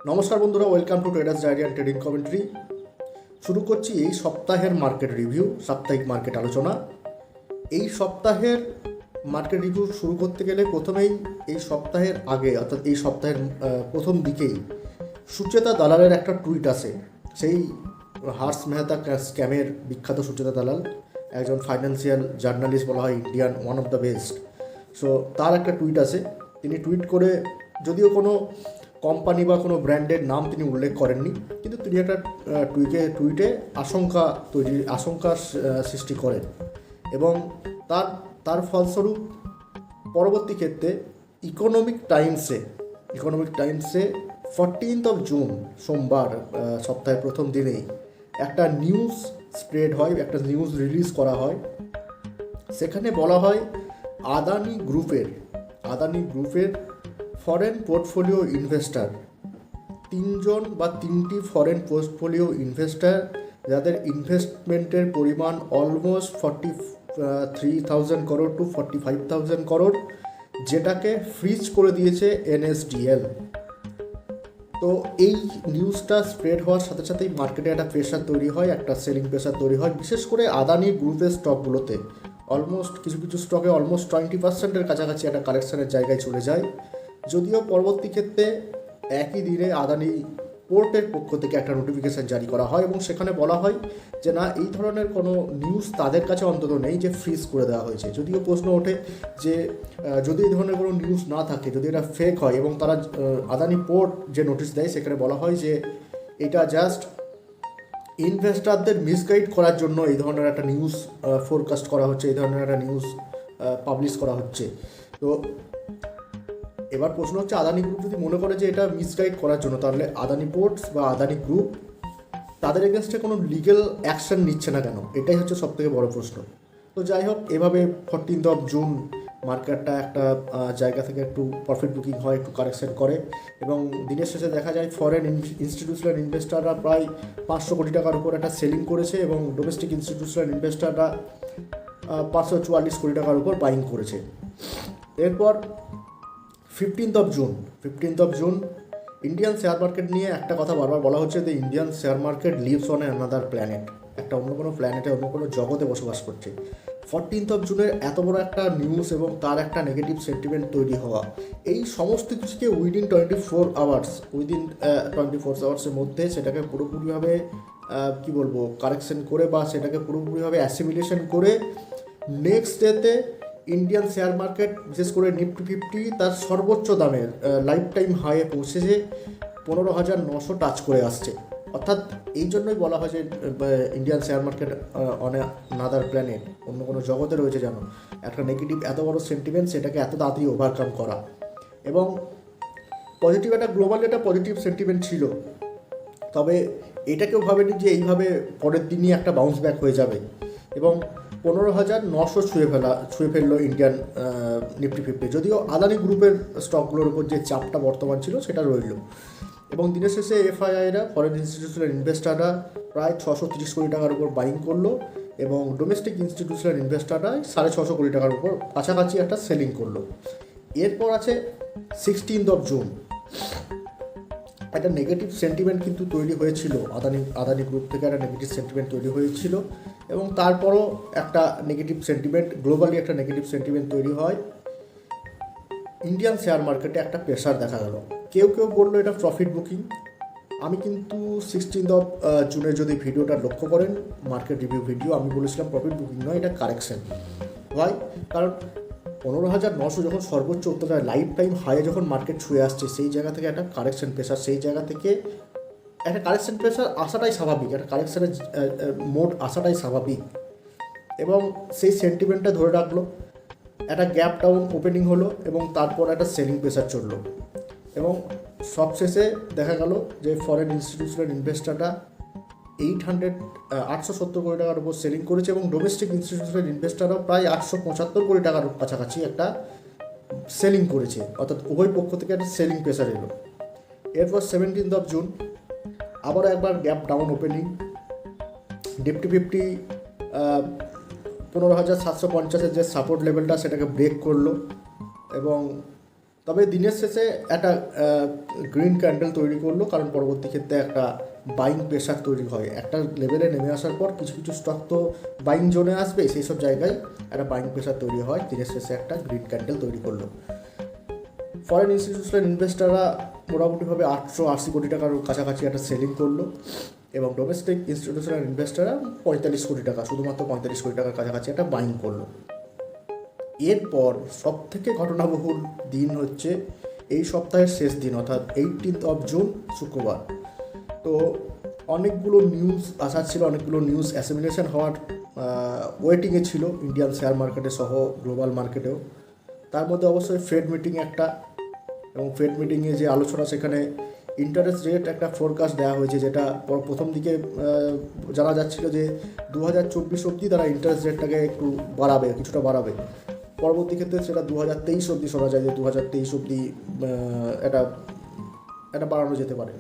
নমস্কার বন্ধুরা, welcome to traders diary and trading commentary. শুরু করছি এই সপ্তাহের মার্কেট রিভিউ, সাপ্তাহিক মার্কেট আলোচনা। এই সপ্তাহের মার্কেট রিভিউ শুরু করতে গেলে প্রথমেই এই সপ্তাহের আগে অর্থাৎ এই সপ্তাহের প্রথম দিকেই সুচেতা দালালের একটা টুইট আসে। সেই হার্ষ মেহতা স্ক্যামের বিখ্যাত সুচেতা দালাল, একজন ফাইন্যান্সিয়াল জার্নালিস্ট, বলা হয় Indian one of the best. So তার একটা টুইট আসে। তিনি টুইট করে, যদিও কোনো কোম্পানি বা কোনো ব্র্যান্ডের নাম তিনি উল্লেখ করেননি, কিন্তু তিনি একটা টুইটে আশঙ্কার সৃষ্টি করেন এবং তার তার ফলস্বরূপ পরবর্তী ক্ষেত্রে ইকোনমিক টাইমসে 14 জুন সোমবার, সপ্তাহের প্রথম দিনেই একটা নিউজ স্প্রেড হয়, একটা নিউজ রিলিজ করা হয়। সেখানে বলা হয় আদানি গ্রুপের ফরেন পোর্টফোলিও ইনভেস্টার, তিনটি ফরেন পোর্টফোলিও ইনভেস্টার, যাদের ইনভেস্টমেন্টের পরিমাণ অলমোস্ট 43,000 করোড় টু 45,000 করোড়, যেটাকে ফ্রিজ করে দিয়েছে এনএসডিএল। তো এই নিউজটা স্প্রেড হওয়ার সাথে সাথেই মার্কেটে একটা প্রেশার তৈরি হয়, একটা সেলিং প্রেশার তৈরি হয়, বিশেষ করে আদানি গ্রুপের স্টকগুলোতে। অলমোস্ট কিছু স্টকে অলমোস্ট 20%-এর কাছাকাছি একটা কারেকশানের জায়গায় চলে যায়। যদিও পরবর্তী ক্ষেত্রে একই দিনে আদানি পোর্টের পক্ষ থেকে একটা নোটিফিকেশান জারি করা হয় এবং সেখানে বলা হয় যে না, এই ধরনের কোনো নিউজ তাদের কাছে অন্তত নেই যে ফ্রিজ করে দেওয়া হয়েছে। যদিও প্রশ্ন ওঠে যে যদি এই ধরনের কোনো নিউজ না থাকে, যদি এটা ফেক হয়, এবং তারা আদানি পোর্ট যে নোটিশ দেয় সেখানে বলা হয় যে এটা জাস্ট ইনভেস্টারদের মিসগাইড করার জন্য এই ধরনের একটা নিউজ ফোরকাস্ট করা হচ্ছে, এই ধরনের একটা নিউজ পাবলিশ করা হচ্ছে। তো এবার প্রশ্ন হচ্ছে, আদানি গ্রুপ যদি মনে করে যে এটা মিসগাইড করার জন্য, তাহলে আদানি পোর্টস বা আদানি গ্রুপ তাদের এগেনস্টে কোনো লিগ্যাল অ্যাকশন নিচ্ছে না কেন? এটাই হচ্ছে সবথেকে বড় প্রশ্ন। তো যাই হোক, এভাবে 14 জুন মার্কেটটা একটা জায়গা থেকে একটু প্রফিট বুকিং হয়, একটু কারেকশন করে এবং দিনের শেষে দেখা যায় ফরেন ইনস্টিটিউশনাল ইনভেস্টাররা প্রায় 500 কোটি টাকার উপর একটা সেলিং করেছে এবং ডোমেস্টিক ইনস্টিটিউশনাল ইনভেস্টাররা 544 কোটি টাকার উপর বাইং করেছে। এরপর 15 জুন ইন্ডিয়ান শেয়ার মার্কেট নিয়ে একটা কথা বারবার বলা হচ্ছে যে Indian share market leaves on another planet, একটা অন্য কোনো প্ল্যানেটে, অন্য কোনো জগতে বসবাস করছে। 14 জুনের এত বড় একটা নিউজ এবং তার একটা নেগেটিভ সেন্টিমেন্ট তৈরি হওয়া, এই সমস্ত কিছুকে উইদিন 24 আওয়ার্সের মধ্যে সেটাকে পুরোপুরিভাবে কারেকশন করে বা সেটাকে পুরোপুরিভাবে অ্যাসিমিলেশন করে নেক্সট ডেতে ইন্ডিয়ান শেয়ার মার্কেট, বিশেষ করে নিফটি 50 তার সর্বোচ্চ দামের লাইফ টাইম হাইয়ে পৌঁছেছে, 15,900 টাচ করে আসছে। অর্থাৎ এই জন্যই বলা হয় যে Indian share market on another planet, অন্য কোনো জগতে রয়েছে। যেন একটা নেগেটিভ এত বড় সেন্টিমেন্ট, সেটাকে এত তাড়াতাড়ি ওভারকাম করা এবং গ্লোবালি একটা পজিটিভ সেন্টিমেন্ট ছিল, তবে এটাকেও ভাবেনি যে এইভাবে পরের দিনই একটা বাউন্স ব্যাক হয়ে যাবে এবং 15,900 ছুঁয়ে ফেললো ইন্ডিয়ান নিফটি 50। যদিও আদানি গ্রুপের স্টকগুলোর উপর যে চাপটা বর্তমান ছিল সেটা রইল এবং দিনের শেষে এফআইআইরা, ফরেন ইনস্টিটিউশনাল ইনভেস্টাররা প্রায় 630 কোটি টাকার উপর বাইং করলো এবং ডোমেস্টিক ইনস্টিটিউশনাল ইনভেস্টাররা 650 কোটি টাকার উপর কাছাকাছি একটা সেলিং করলো। এরপর আছে 16 জুন, একটা নেগেটিভ সেন্টিমেন্ট কিন্তু তৈরি হয়েছিল, আদানি গ্রুপ থেকে একটা নেগেটিভ সেন্টিমেন্ট তৈরি হয়েছিল এবং তারপরও একটা নেগেটিভ সেন্টিমেন্ট, গ্লোবালি একটা নেগেটিভ সেন্টিমেন্ট তৈরি হয়। ইন্ডিয়ান শেয়ার মার্কেটে একটা প্রেশার দেখা গেল। কেউ বললো এটা প্রফিট বুকিং। আমি কিন্তু 16 জুনের যদি ভিডিওটা লক্ষ্য করেন, মার্কেট রিভিউ ভিডিও, আমি বলেছিলাম প্রফিট বুকিং নয়, এটা কারেকশন হয়। কারণ 15,900 যখন সর্বোচ্চ উত্তরায় লাইফ টাইম হাইয়ে যখন মার্কেট ছুঁয়ে আসছে, সেই জায়গা থেকে একটা কারেকশন প্রেশার, আসাটাই স্বাভাবিক, একটা কারেকশানের মোড আসাটাই স্বাভাবিক এবং সেই সেন্টিমেন্টটা ধরে রাখলো। একটা গ্যাপ ডাউন ওপেনিং হলো এবং তারপর একটা সেলিং প্রেশার চললো এবং সবশেষে দেখা গেল যে ফরেন ইনস্টিটিউশনাল ইনভেস্টাররা 870 কোটি টাকার উপর সেলিং করেছে এবং ডোমেস্টিক ইনস্টিটিউশনাল ইনভেস্টাররা প্রায় 875 কোটি টাকার কাছাকাছি একটা সেলিং করেছে। অর্থাৎ উভয় পক্ষ থেকে একটা সেলিং প্রেশার এলো। এরপর 17 জুন আবারও একবার গ্যাপ ডাউন ওপেনিং, নিফটি 50 15,750-এর যে সাপোর্ট লেভেলটা সেটাকে ব্রেক করলো এবং তবে দিনের শেষে একটা গ্রিন ক্যান্ডেল তৈরি করলো, কারণ পরবর্তী ক্ষেত্রে একটা বাইং প্রেশার তৈরি হয়। একটা লেভেলে নেমে আসার পর কিছু কিছু স্টক তো বাইং জোনে আসবে, সেই সব জায়গায় একটা বাইং প্রেশার তৈরি হয়, দিনের শেষে একটা গ্রিন ক্যান্ডেল তৈরি করলো। ফরেন ইনস্টিটিউশনাল ইনভেস্টাররা মোটামুটিভাবে 880 কোটি টাকার কাছাকাছি একটা সেলিং করলো, এবং ডোমেস্টিক ইনস্টিটিউশনাল ইনভেস্টাররা 45 কোটি টাকা, শুধুমাত্র 45 কোটি টাকার কাছাকাছি একটা বাইং করলো। এরপর সবথেকে ঘটনাবহুল দিন হচ্ছে এই সপ্তাহের শেষ দিন, অর্থাৎ 18 জুন, শুক্রবার। তো অনেকগুলো নিউজ আসার ছিল, অনেকগুলো নিউজ অ্যাসিমিলেশন হওয়ার ওয়েটিংয়ে ছিল ইন্ডিয়ান শেয়ার মার্কেটে সহ গ্লোবাল মার্কেটেও। তার মধ্যে অবশ্যই ফেড মিটিং একটা, এবং ফেড মিটিংয়ে যে আলোচনা, সেখানে ইন্টারেস্ট রেট একটা ফোরকাস্ট দেওয়া হয়েছে, যেটা প্রথম দিকে জানা যাচ্ছিল যে 2024 অবধি তারা ইন্টারেস্ট রেটটাকে একটু বাড়াবে, কিছুটা বাড়াবে। পরবর্তী ক্ষেত্রে সেটা 2023 অবধি শোনা যায় যে 2023 অবধি এটা বাড়ানো যেতে পারে।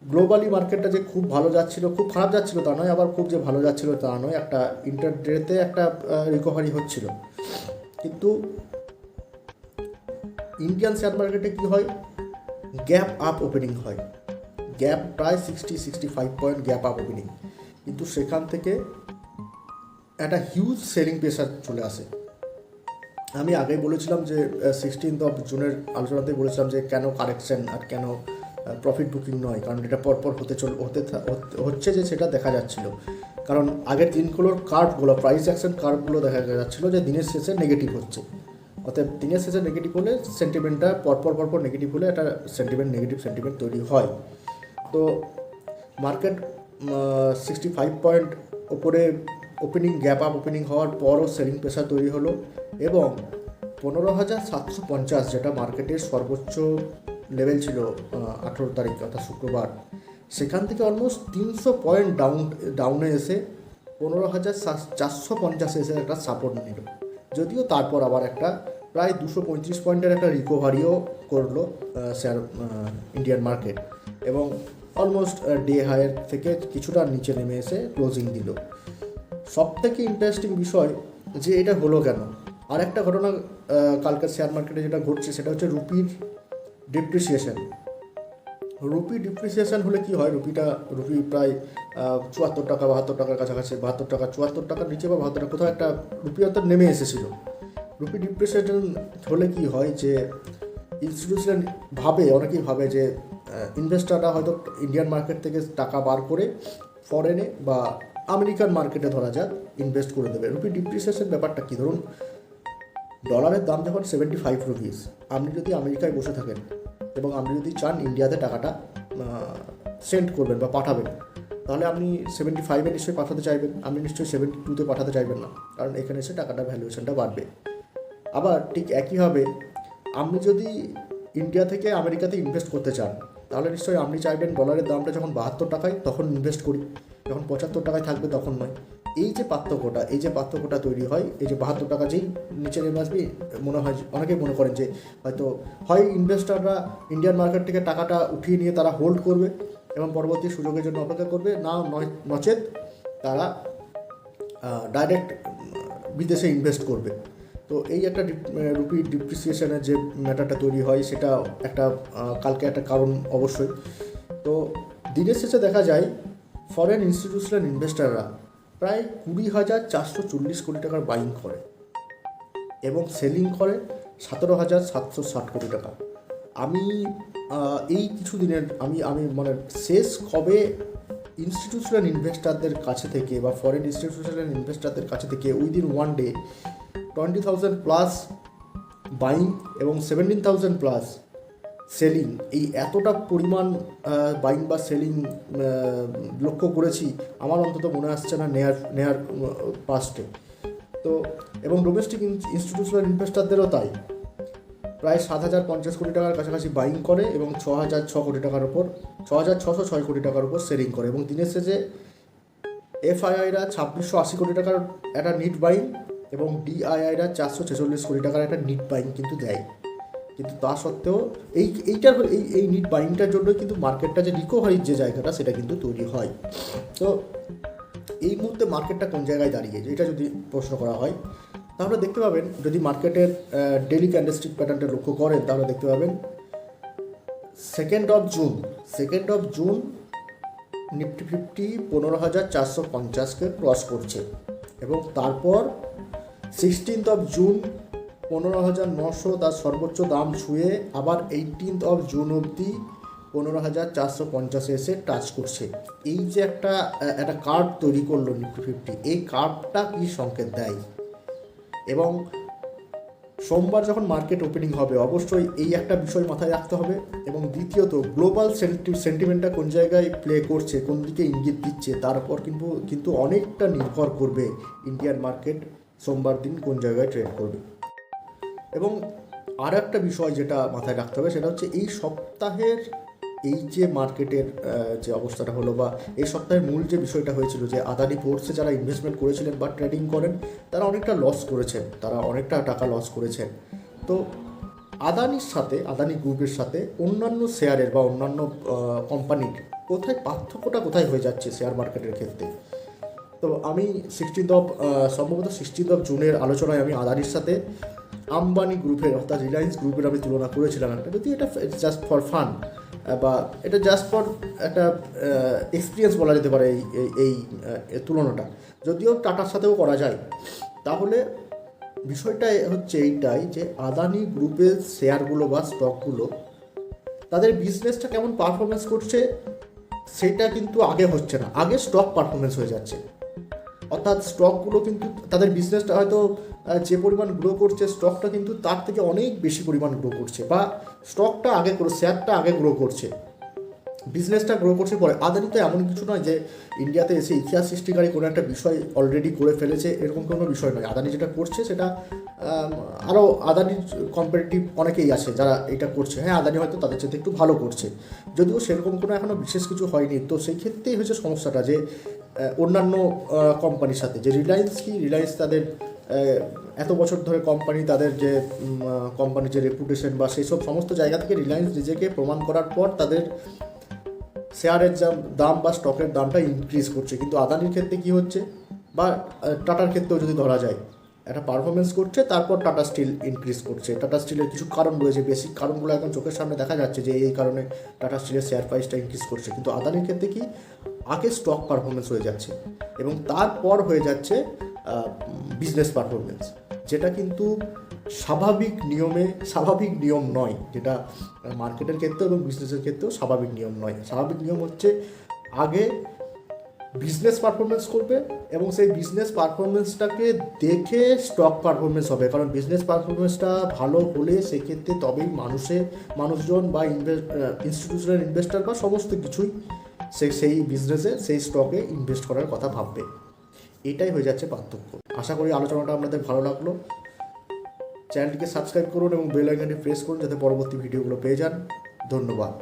গ্লোবালি মার্কেটটা যে খুব ভালো যাচ্ছিল, খুব খারাপ যাচ্ছিল তা নয়, আবার খুব যে ভালো যাচ্ছিল তা নয়, একটা ইন্টারডেতে একটা রিকভারি হচ্ছিল। কিন্তু ইন্ডিয়ান শেয়ার মার্কেটে কী হয়, গ্যাপ আপ ওপেনিং হয়, গ্যাপ প্রায় 60-65 পয়েন্ট গ্যাপ আপ ওপেনিং, কিন্তু সেখান থেকে একটা হিউজ সেলিং প্রেশার চলে আসে। আমি আগেই বলেছিলাম যে 16 জুনের আলোচনাতে বলেছিলাম যে কেন কারেকশন আর কেন প্রফিট বুকিং নয়, কারণ এটা পরপর হচ্ছে যে সেটা দেখা যাচ্ছিল। কারণ আগের দিনগুলোর কার্ভগুলো, প্রাইস অ্যাকশন কার্ভগুলো দেখা যাচ্ছিলো যে দিনের শেষে নেগেটিভ হচ্ছে। অর্থাৎ দিনের শেষে নেগেটিভ হলে সেন্টিমেন্টটা পরপর নেগেটিভ হলে একটা নেগেটিভ সেন্টিমেন্ট তৈরি হয়। তো মার্কেট 65 পয়েন্ট ওপরে ওপেনিং, গ্যাপ আপ ওপেনিং হওয়ার পরও সেলিং প্রেশার তৈরি হলো, এবং 15,750, যেটা মার্কেটের সর্বোচ্চ লেভেল ছিল 18 তারিখ অর্থাৎ শুক্রবার, সেখান থেকে অলমোস্ট 300 পয়েন্ট ডাউনে এসে 15,450 এসে একটা সাপোর্ট নিল। যদিও তারপর আবার একটা প্রায় 235 পয়েন্টের একটা রিকভারিও করলো শেয়ার ইন্ডিয়ান মার্কেট, এবং অলমোস্ট ডে হাইয়ের থেকে কিছুটা নিচে নেমে এসে ক্লোজিং দিল। সবথেকে ইন্টারেস্টিং বিষয় যে এটা হলো কেন। আর একটা ঘটনা কালকের শেয়ার মার্কেটে যেটা ঘটছে সেটা হচ্ছে রুপির ডিপ্রিসিয়েশন। রুপি ডিপ্রিসিয়েশন হলে কি হয়, রুপি প্রায় 74 টাকা 72 টাকার কাছাকাছি, 72 টাকা 74 টাকার নিচে বা 72 টাকা কোথাও একটা রুপি অর্থাৎ নেমে এসেছিল। রুপি ডিপ্রিসিয়েশন হলে কি হয় যে ইনস্টিটিউশন অনেকেই ভাবে যে ইনভেস্টাররা হয়তো ইন্ডিয়ান মার্কেট থেকে টাকা বার করে ফরেনে বা আমেরিকান মার্কেটে ধরা যাক ইনভেস্ট করে দেবে। রুপি ডিপ্রিসিয়েশন ব্যাপারটা কী, ধরুন ডলারের দাম যখন 75 রুপিস, আপনি যদি আমেরিকায় বসে থাকেন এবং আপনি যদি চান ইন্ডিয়াতে টাকাটা সেন্ড করবেন বা পাঠাবেন, তাহলে আপনি 75-এ নিশ্চয়ই পাঠাতে চাইবেন, আপনি নিশ্চয়ই 72-তে পাঠাতে চাইবেন না, কারণ এখানে এসে টাকাটা ভ্যালুয়েশনটা বাড়বে। আবার ঠিক একইভাবে আপনি যদি ইন্ডিয়া থেকে আমেরিকাতে ইনভেস্ট করতে চান, তাহলে নিশ্চয়ই আপনি চাইবেন ডলারের দামটা যখন 72 টাকায় তখন ইনভেস্ট করি, যখন 75 টাকায় থাকবে তখন নয়। এই যে পার্থক্যটা তৈরি হয়, এই যে 72 টাকা যেই নিচে নেমে আসবে, মনে হয় অনেকেই মনে করেন যে হয়তো ইনভেস্টাররা ইন্ডিয়ান মার্কেট থেকে টাকাটা উঠিয়ে নিয়ে তারা হোল্ড করবে এবং পরবর্তী সুযোগের জন্য অপেক্ষা করবে, নচেত তারা ডাইরেক্ট বিদেশে ইনভেস্ট করবে। তো এই একটা রুপি ডিপ্রিসিয়েশনের যে ম্যাটারটা তৈরি হয়, সেটা একটা কালকে একটা কারণ অবশ্যই। তো দিনের শেষে দেখা যায় ফরেন ইনস্টিটিউশনাল ইনভেস্টাররা প্রায় 20,440 কোটি টাকার বাইং করে এবং সেলিং করে 17,760 কোটি টাকা। আমি এই কিছু দিনের আমি মানে শেষ কবে ইনস্টিটিউশনাল ইনভেস্টারদের কাছে থেকে বা ফরেন ইনস্টিটিউশনাল ইনভেস্টারদের কাছে থেকে within one day 20,000 plus buying এবং 17,000 প্লাস সেলিং, এই এতটা পরিমাণ বাইং বা সেলিং লক্ষ্য করেছি আমার অন্তত মনে আসছে না নেয়ার পাস্টে। তো এবং ডোমেস্টিক ইনস্টিটিউশনাল ইনভেস্টারদেরও তাই, প্রায় 7,050 কোটি টাকার কাছাকাছি বাইং করে এবং 6,606 কোটি টাকার উপর সেলিং করে, এবং দিনের শেষে এফআইআইরা 2,680 কোটি টাকার একটা নিট বাইং এবং ডিআইআইরা 446 কোটি টাকার একটা নিট বাইং কিন্তু দেয়। কিন্তু তা সত্ত্বেও এই নিট বাইংটার জন্য কিন্তু মার্কেটটা যে রিকভারির যে জায়গাটা সেটা কিন্তু তৈরি হয়। তো এই মুহূর্তে মার্কেটটা কোন জায়গায় দাঁড়িয়ে, এটা যদি প্রশ্ন করা হয়, তাহলে দেখতে পাবেন, যদি মার্কেটের ডেইলি ক্যান্ডেলস্টিক প্যাটার্নটা লক্ষ্য করেন তাহলে দেখতে পাবেন 2 জুন নিফটি 50 15,450কে ক্রস করছে, এবং তারপর 16 জুন 15,900 তার সর্বোচ্চ দাম ছুঁয়ে আবার 18 জুন অবধি 15,450 এসে টাচ করছে। এই যে একটা কার্ভ তৈরি করলো নিফটি 50, এই কার্ভটা কি সংকেত দেয়? এবং সোমবার যখন মার্কেট ওপেনিং হবে অবশ্যই এই একটা বিষয় মাথায় রাখতে হবে। এবং দ্বিতীয়ত, গ্লোবাল সেন্টিমেন্টটা কোন জায়গায় প্লে করছে, কোন দিকে ইঙ্গিত দিচ্ছে, তার উপর কিন্তু অনেকটা নির্ভর করবে ইন্ডিয়ান মার্কেট সোমবার দিন কোন জায়গায় ট্রেড করবে। এবং আর একটা বিষয় যেটা মাথায় রাখতে হবে সেটা হচ্ছে এই সপ্তাহের এই যে মার্কেটের যে অবস্থাটা হলো, বা এই সপ্তাহের মূল যে বিষয়টা হয়েছিল যে আদানি পোর্টসে যারা ইনভেস্টমেন্ট করেছিলেন বা ট্রেডিং করেন তারা অনেকটা লস করেছেন, তারা অনেকটা টাকা লস করেছেন। তো আদানি গ্রুপের সাথে অন্যান্য শেয়ারের বা অন্যান্য কোম্পানির পার্থক্যটা কোথায় হয়ে যাচ্ছে শেয়ার মার্কেটের ক্ষেত্রে। তো আমি সম্ভবত 16 জুনের আলোচনায় আমি আদানির সাথে আম্বানি গ্রুপের অর্থাৎ রিলায়েন্স গ্রুপের আমি তুলনা করেছিলাম একটা, যদি এটা জাস্ট ফর ফান বা এটা জাস্ট ফর একটা এক্সপিরিয়েন্স বলা যেতে পারে এই তুলনাটা, যদিও টাটার সাথেও করা যায়। তাহলে বিষয়টা হচ্ছে এইটাই যে আদানি গ্রুপের শেয়ারগুলো বা স্টকগুলো তাদের বিজনেসটা কেমন পারফরমেন্স করছে সেটা কিন্তু আগে হচ্ছে না, আগে স্টক পারফরমেন্স হয়ে যাচ্ছে। অর্থাৎ স্টকগুলো কিন্তু তাদের বিজনেসটা হয়তো যে পরিমাণ গ্রো করছে স্টকটা কিন্তু তার থেকে অনেক বেশি পরিমাণ গ্রো করছে, বা স্টকটা আগে শেয়ারটা আগে গ্রো করছে, বিজনেসটা গ্রো করছে পরে। আদানি তো এমন কিছু নয় যে ইন্ডিয়াতে এসে ইতিহাস সৃষ্টিকারী কোনো একটা বিষয় অলরেডি করে ফেলেছে, এরকম কোনো বিষয় নয়। আদানি যেটা করছে সেটা আরও আদানির কম্পারেটিভ অনেকেই আছে যারা এটা করছে, হ্যাঁ আদানি হয়তো তাদের সাথে একটু ভালো করছে, যদিও সেরকম কোনো এখনও বিশেষ কিছু হয়নি। তো সেই ক্ষেত্রেই হচ্ছে সমস্যাটা যে অন্যান্য কোম্পানির সাথে যে রিলায়েন্স তাদের এত বছর ধরে তাদের যে কোম্পানির যে রেপুটেশন বা সেই সব সমস্ত জায়গা থেকে রিলায়েন্স নিজেকে প্রমাণ করার পর তাদের শেয়ারের দাম বা স্টকের দামটা ইনক্রিজ করছে। কিন্তু আদানির ক্ষেত্রে কি হচ্ছে, বা টাটার ক্ষেত্রেও যদি ধরা যায়, একটা পারফরমেন্স করছে তারপর টাটা স্টিল ইনক্রিজ করছে। টাটা স্টিলের কিছু কারণ রয়েছে, বেসিক কারণগুলো এখন চোখের সামনে দেখা যাচ্ছে যে এই কারণে টাটা স্টিলের শেয়ার প্রাইসটা ইনক্রিজ করছে। কিন্তু আদানির ক্ষেত্রে কি, আগে স্টক পারফরমেন্স হয়ে যাচ্ছে এবং তারপর হয়ে যাচ্ছে বিজনেস পারফরমেন্স, যেটা কিন্তু স্বাভাবিক নিয়ম নয়, যেটা মার্কেটের ক্ষেত্রে এবং বিজনেসের ক্ষেত্রেও স্বাভাবিক নিয়ম নয়। স্বাভাবিক নিয়ম হচ্ছে আগে বিজনেস পারফরমেন্স করবে এবং সেই বিজনেস পারফরমেন্সটাকে দেখে স্টক পারফরমেন্স হবে, কারণ বিজনেস পারফরমেন্সটা ভালো হলে সেক্ষেত্রে তবেই মানুষজন বা ইনস্টিটিউশনাল ইনভেস্টার বা সমস্ত কিছুই সেই বিজনেসে সেই স্টকে ইনভেস্ট করার কথা ভাববে। এটাই হয়ে যাচ্ছে পার্থক্য। আশা করি আলোচনাটা আপনাদের ভালো লাগলো। চ্যানেলটিকে সাবস্ক্রাইব করুন এবং বেল আইকনটি প্রেস করুন যাতে পরবর্তী ভিডিওগুলো পেয়ে যান। ধন্যবাদ।